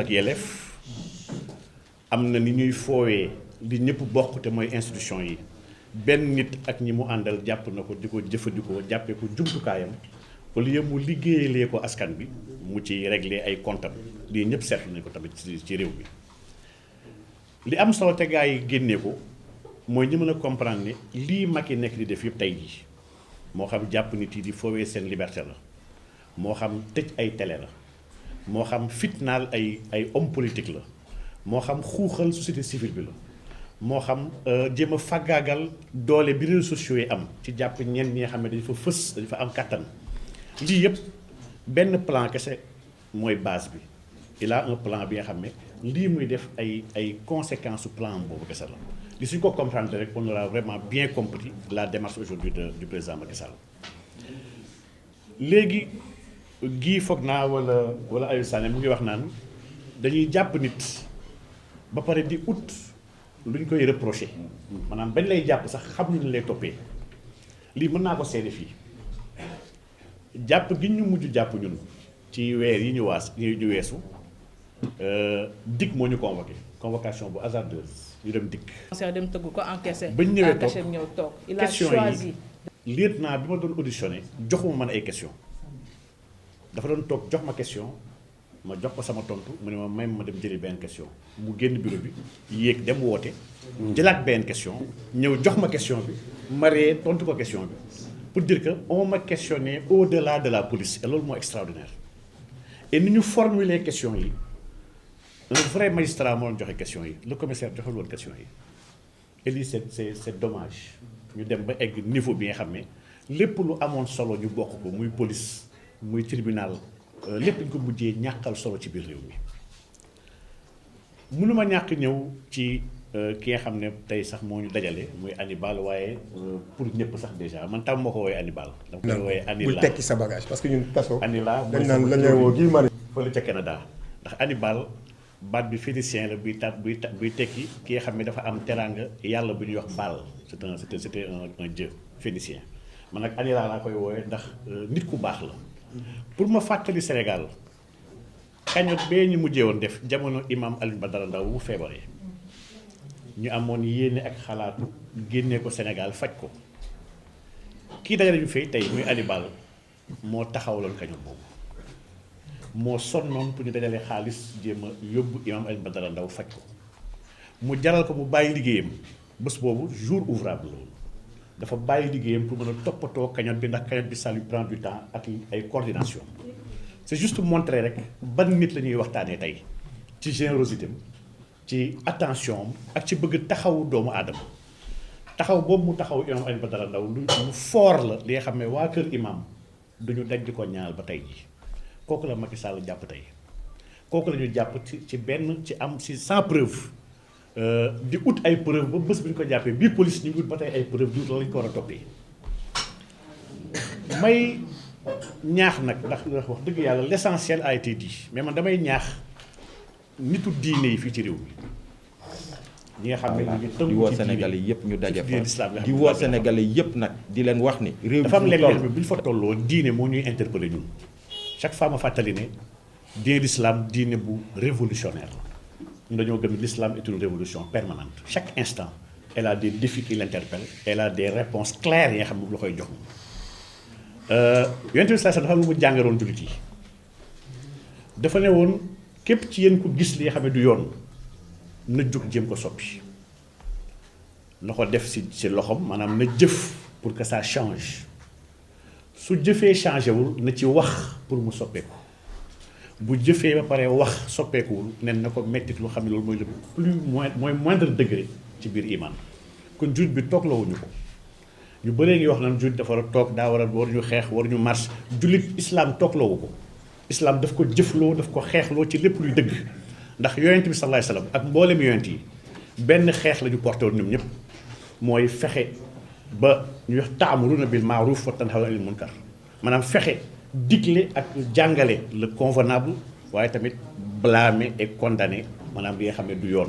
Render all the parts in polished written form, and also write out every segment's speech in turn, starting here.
ak yelleef am na ni ñuy foowee li ñëpp bokk te mooy institution yi benn nit ak ñi mu àndal jàpp na ko di ko jëfandikoo jàppee ko jumtukaayam au lieu mu liggéeyalee ko askan bi mu ci régler ay comptam lii ñëpp seetlu nañ ko tamit ci réew mi li am solo te gaa yi génnee ko mooy ñi mën a comprendre ne lii Macky nekk di def yëpp tey jii moo xam jàpp nit yi di foowee seen liberté la moo xam tëj ay télé la moo xam fitnaal ay homme politique la moo xam xuuxal société civile bi la moo xam jéem a faggaagal doole bi réseaux sociaux yi am ci jàpp ñenn ñi nga xam ne dañu fa fës dañu fa am kàttan lii yëpp benn plan kese mooy base bi il a un plan bi nga xam ne lii muy def ay conséquences su plan boobu kese la li suñ ko comprendre rek on aura vraiment bien compris la démarche aujourd'hui du président Macky Sall léegi gii foog naa wala Aliou Sané mu ngi wax naan dañuy jàpp nit ba pare di ut lu ñu koy reproché maanaam bañ lay jàpp sax xam ñu lay toppee lii mën naa ko seede fii jàpp gi ñu mujj jàpp ñun ci weer yi ñu weesu DIC moo ñu convocation bu hasardeuse ñu dem DIC. dem tëgg ko encaissé. bañ ñëwee toog ñëw toog il a question choisi. yi lieutenant bi ma doon auditionné joxuma man ay question dafa doon toog jox ma question ma jox ko sama tontu mu ne ma même ma dem jëli benn question mu génn bureau bi yéeg dem woote. jëlaat benn question ñëw jox ma question bi ma ree tontu ko question bi pour dire que on m'a questionné au-delà de la police et loolu moo extraordinaire et ni ñu formuler question yi un vrai magistrat moo doon joxe question yi le commissaire joxul woon question yi et lii c'est dommage ñu dem ba egg niveau bi nga xam ne lépp lu amoon solo ñu bokk ko muy police muy tribunal lépp ñu ko mujjee ñàkkal solo ci biir réew mi mënuma ñàkk ñëw ci ki nga xam ne tey sax moo ñu dajale muy Hannibal waaye pour ñëpp sax déjà man tam moo ko woowee Hannibal. dama koy woowee Hannibal bul tekki sa bagage parce que ñun kaso. Hannibal dañ naan la ñuy woo Guy Marius fële ca Canada ndax Hannibal baat bi phénicien la buy tekki ki nga xam ne dafa am teraanga yàlla bu ñuy wax Baal c'était un dieu phénicien man nag Hannibal laa koy woowee ndax nit ku baax la. pour ma fàttali Sénégal cagnotte bee ñu mujjee woon def jamono imam Alioune Badara Ndao bu feebaree ñu amoon yéene ak xalaatu génnee ko Sénégal faj ko kii dajale ñu fay tey muy Hannibal moo taxawaloon cagnotte boobu moo sonnoon pour ñu dajale xaalis jéem a yóbbu imam Alioune Badara Ndao faj ko mu jaral ko mu bàyyi liggéeyam bés boobu jour ouvrable la woon dafa bàyyi liggéeyam pour mën a toppatoo cagnotte bi ndax cagnotte bi ça lui prend du temps ak ay coordination c'est juste montrer rek ban nit la ñuy waxtaanee tey ci générosité am ci attention ak ci bëgg taxawu doomu aadama taxaw boobu mu taxaw imam Alioune Badara Ndao lu fort la li nga xam ne waa kër imam duñu daj di ko ñaal ba tey ji kooku la Macky Sall jàpp tey kooku la ñu jàpp ci benn ci am ci sans preuve di ut ay preuve ba bés bi ñu ko jàppee biir police ñu ngi ut ba tey ay preuve du lañ ko war a toppee may ñaax nag ndax wax dëgg yàlla l'essentiel a été dit mais man damay ñaax nitu diine yi fii ci réew mi ñi nga xam ne ñu ngi tënku di woo Sénégalais yëpp ñu daje fa di woo Sénégalais yëpp nag di leen wax ni réew dafa am léeg-léeg bi ñu fa tolloo diine moo ñuy interpellé ñun chaque fois ma fàttali ne diine l'islam diine bu révolutionnaire ñun dañoo gëm l'islam est une révolution permanente chaque instant elle a des défis qui l'interpellent elle a des réponses claires yi nga xam ne moom la koy jox yonent bi sallallahu alayhi wasallam dafa am lu mu jàngaroon jullit yi dafa ne woon képp ci yéen ku gis li nga xam ne du yoon na jóg jéem ko soppi na ko def ci loxoom maanaam na jëf pour que ça change su jëfee changé wul na ci wax pour mu soppeeku bu jëfee ba pare wax soppeekuwul nen na ko mettit lu xam ne loolu mooy le plus mooy moindre degré ci biir iman kon jullit bi toog lawuñu ko ñu bëree ngi wax naan jullit dafa war a toog daa war a waruñu xeex waruñu marche jullit islam toog lawu ko islam daf ko jëfloo daf ko xeexloo ci lépp luy dëgg ndax yonent bi sallallahu alayhi wasallam ak mboolem yonent yi benn xeex la ñu porté woon ñoom ñëpp mooy fexe ba ñu wax ta'muruna bil ma'ruf wa tanhawna 'anil munkar maanaam fexe digle ak jàngale le convenable waaye tamit blâmer et condamner maanaam li nga xam ne du yoon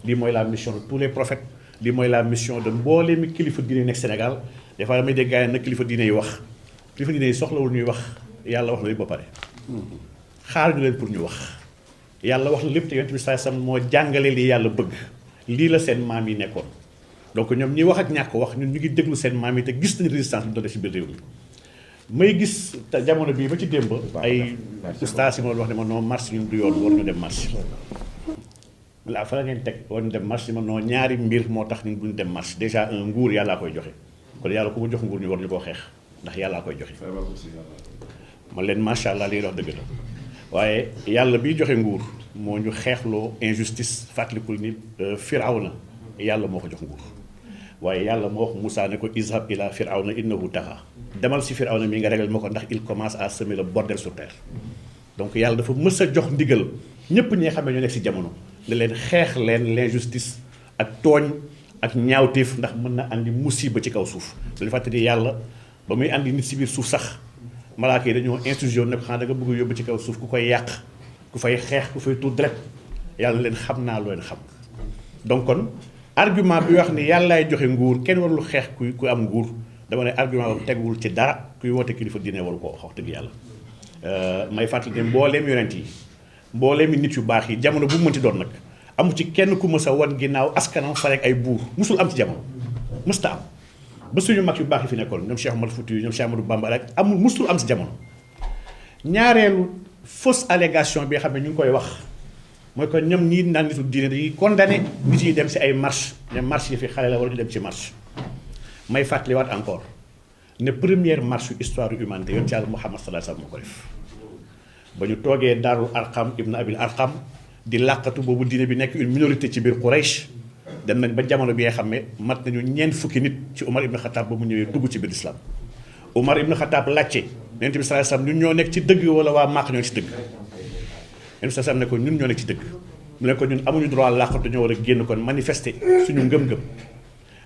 lii mooy la mission de tous les prophètes lii mooy la mission de mbooleemi kilifa diine nekk Sénégal des fois damay dégg gars yi nag kilifa diine yi wax kilifa diine yi soxlawul ñuy wax yàlla wax na lépp ba pare xaar ñu leen pour ñu wax yàlla wax na lépp te yonent bi sallallahu alayhi wasallam moo jàngale li yàlla bëgg lii la seen maam yi nekkoon donc ñoom ñi wax ak ñàkk wax ñun ñu ngi déglu seen maam yi te gis nañu résistance bi doon def ci biir réew mi may gis te jamono bii ba ci démb ay ustaas yi ma wax ne ma non marche ñun du yoon war ñu dem marche la fa la ngeen teg war ñu dem marche ma non ñaari mbir moo tax ñun duñu dem marche déjà un nguur yàllaa koy joxe kon yàlla ku mu jox nguur ñu war ñu koo xeex ndax yàllaa koy joxe man leen macha allah li wax dëgg la waaye yàlla biy joxe nguur moo ñu xeexloo injustice fàttalikul ni Firawna yàlla moo ko jox nguur waaye yàlla moo wax Moussa ne ko izhab ila Firawna innahu taxa demal si Firawna mi nga réglé ma ko ndax il commence à semer le bordel sur terre donc yàlla dafa mës a jox ndigal ñëpp ñi nga xam ne ñoo nekk si jamono ne leen xeex leen l'injustice ak tooñ ak ñaawteef ndax mën na andi musiba ci kaw suuf dañu fàttali yàlla ba muy andi nit si biir suuf sax malaaka yi dañoo instruction ne ko xanaa da nga bëgg yóbbu ci kaw suuf ku koy yàq ku fay xeex ku fay tuur deret yàlla leen xam naa loo leen xam donc kon argument bi wax ni yàllaay joxe nguur kenn warul xeex ku am nguur dama ne argument boobu teguwul ci dara kuy woote kilifa diine waru ko wax dëgg yàlla may fàttali ne mbooleem yonent yi mbooleem nit yu baax yi jamono bu mu mënti doon nag amu ci kenn ku mës a wan ginnaaw askanam fa rek ay buur musul am ci jamono mësta am ba suñu mag yu baax yi fi nekkoon ñoom Cheikh Omar Fouti ñoom Cheikh Amadou Bamba rek amul musul am ci jamono ñaareelu fausse allégation bi nga xam ne ñu ngi koy wax mooy que ñoom ñii naan nitu diine dañuy condamné nit yi dem si ay marche ne marche yi fi xale la war ñu dem ci marche may fàttaliwaat encore ne première marche yu histoire yu humanité yoon ci Yàlla Muhammad sallallahu alayhi wasallam moo ko def ba ñu toogee Daarul Arqam ibn Abil Arqam di làqatu boobu diine bi nekk une minorité ci biir Quraysh dem nañ ba jamono bi nga xam ne mat nañu ñeent fukki nit ci Omar ibn Khattab ba mu ñëwee dugg ci biir islam Omar ibn Khattab laajte Yonent bi sallallahu alayhi wasallam ñun ñoo nekk ci dëgg wala waa Màkk ñoo ci dëgg Yonent bi sallallahu alayhi wasallam ne ko ñun ñoo nekk ci dëgg mu ne ko ñun amuñu droit làqatu ñoo war a génn kon manifester suñu ngëm-ngëm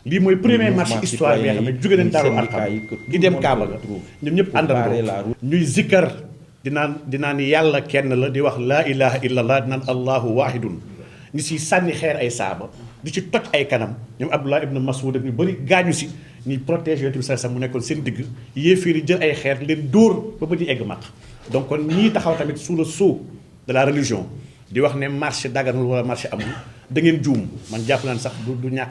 lii mooy premier marche histoire bi nga xam ne jóge nañ Daarul Arqam di dem Kaaba ga ñoom ñëpp àndandoo ñuy zikkar di naan yàlla kenn la di wax laa ilaha illallah di naan allahu wahidun ñi si sànni xeer ay saaba di ci toj ay kanam ñoom Abdullah ibn Mas'ud ak ñu bëri gaañu si ñuy protéger Yonent bi sallallahu alayhi wasallam mu nekkoon seen digg yéeféer yi jël ay xeer leen dóor ba ba di egg mag donc kon ñii taxaw tamit sous le sceau de la religion di wax ne marche daganul wala marche amul da ngeen juum man jàpp naan sax du ñàkk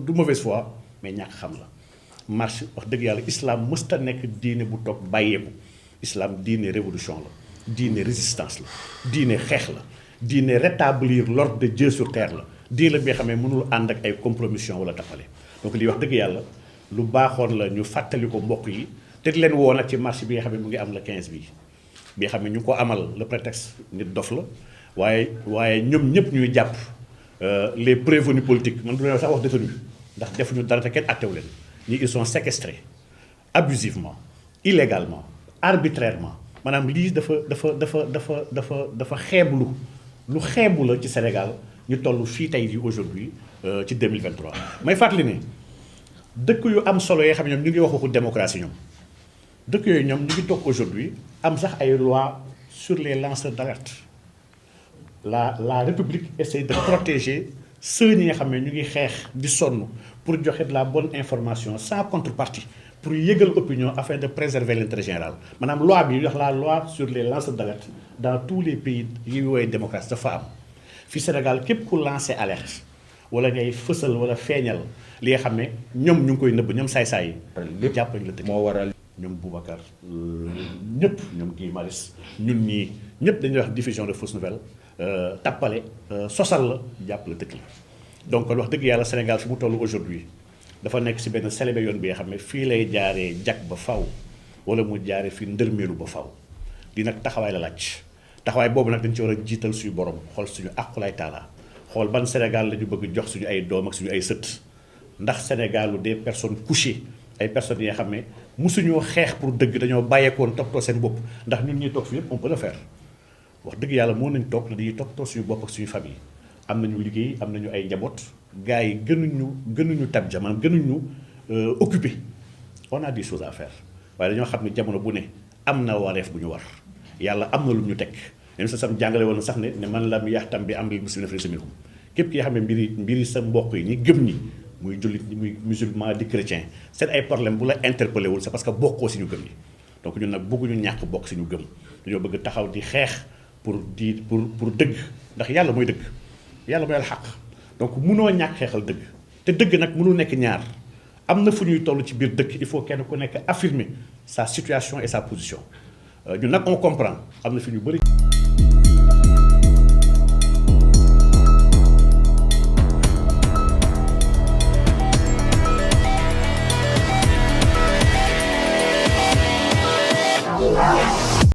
du mauvaise foi mais ñàkk xam la marche wax dëgg yàlla islam mësta nekk diine bu toog bàyyeeku islam diine révolution la diine résistance la diine xeex la diine rétablir l'ordre de Dieu sur terre la diine la bi nga xam ne mënul ànd ak ay compromission wala tappale donc lii wax dëgg yàlla lu baaxoon la ñu fàttali ko mbokk yi te di leen woo nag ci marche bi nga xam ne mu ngi am le 15 bi nga xam ne ñu ngi ko amal le prétexte nit dof la waaye ñoom ñëpp ñuy jàpp les prévenus politiques man du leen sax wax détenu ndax defuñu dara te kenn attewu leen ñi ils sont séquestrés abusivement illégalement arbitrairement maanaam lii dafa xeeblu lu xeebu la ci Sénégal ñu toll fii tey jii aujourd'hui ci 2023 may fàttali ne dëkk yu am solo yoo xam ne ñoom ñu ngi wax waxu démocratie ñoom dëkk yooyu ñoom ñu ngi toog aujourd'hui am sax ay loi sur les lanceurs d'alerte la République essaie de protéger ceux ñi nga xam ne ñu ngi xeex di sonn pour joxe de la bonne information sans contrepartie pour yëgal opinion afin de préserver l'intérêt général maanaam loi bi wax la loi sur les lanceurs d'alerte dans tous les pays yi woowee démocratie dafa am fi Sénégal képp ku lancé alerte wala ngay fësal wala feeñal li nga xam ne ñoom ñu ngi koy nëbb ñoom saay-saay yi lépp jàpp nañ la tëj moo waral ñoom Boubacar ñëpp ñoom Guy Marius ñun ñii ñëpp dañuy wax diffusion de fausses nouvelles tappale sosal la jàpp la tëj la donc kon wax dëgg yàlla Sénégal fi mu toll aujourd'hui dafa nekk si benn célébé yoon bi nga xam ne fii lay jaaree jag ba faw wala mu jaaree fii ndërmeelu ba faw di nag taxawaay la laaj taxawaay boobu nag dañ ci war a jiital suñu borom xool suñu àqulaay taala xool ban Sénégal la ñu bëgg jox suñu ay doom ak suñu ay sët ndax Sénégalu des personnes couchées ay personnes yi nga xam ne mosuñoo xeex pour dëgg dañoo bàyyeekoon toppatoo seen bopp ndax ñun ñuy toog fi yëpp on peut le faire wax dëgg yàlla moo nañ toog ne dañuy toppatoo suñu bopp ak suñu famille am nañu liggéey am nañu ay njaboot gars yi gënuñu tabja maanaam gënuñu occupé on a des choses à faire waaye dañoo xam ne jamono bu ne am na wareef bu ñu war yàlla am na lu ñu teg même sa sam jàngale woon sax ne man lam yaxtam bi amril muslimina falaysa minhum képp ki nga xam ne mbiri sa mbokk yi ñi gëm ñi muy jullit ñi muy musulman di chrétien seen ay problème bu la interpellé wul c'est parce que bokkoo si ñu gëm ñi donc ñun nag bëgguñu ñàkk bokk si ñu gëm dañoo bëgg taxaw di xeex pour dëgg ndax yàlla mooy dëgg yàlla mooy xaq donc munoo ñàkk xeexal dëgg te dëgg nag mënul nekk ñaar am na fu ñuy toll ci biir dëkk il faut kenn ku nekk affirmer sa situation et sa position ñun nag on comprend am na fi ñu bëri.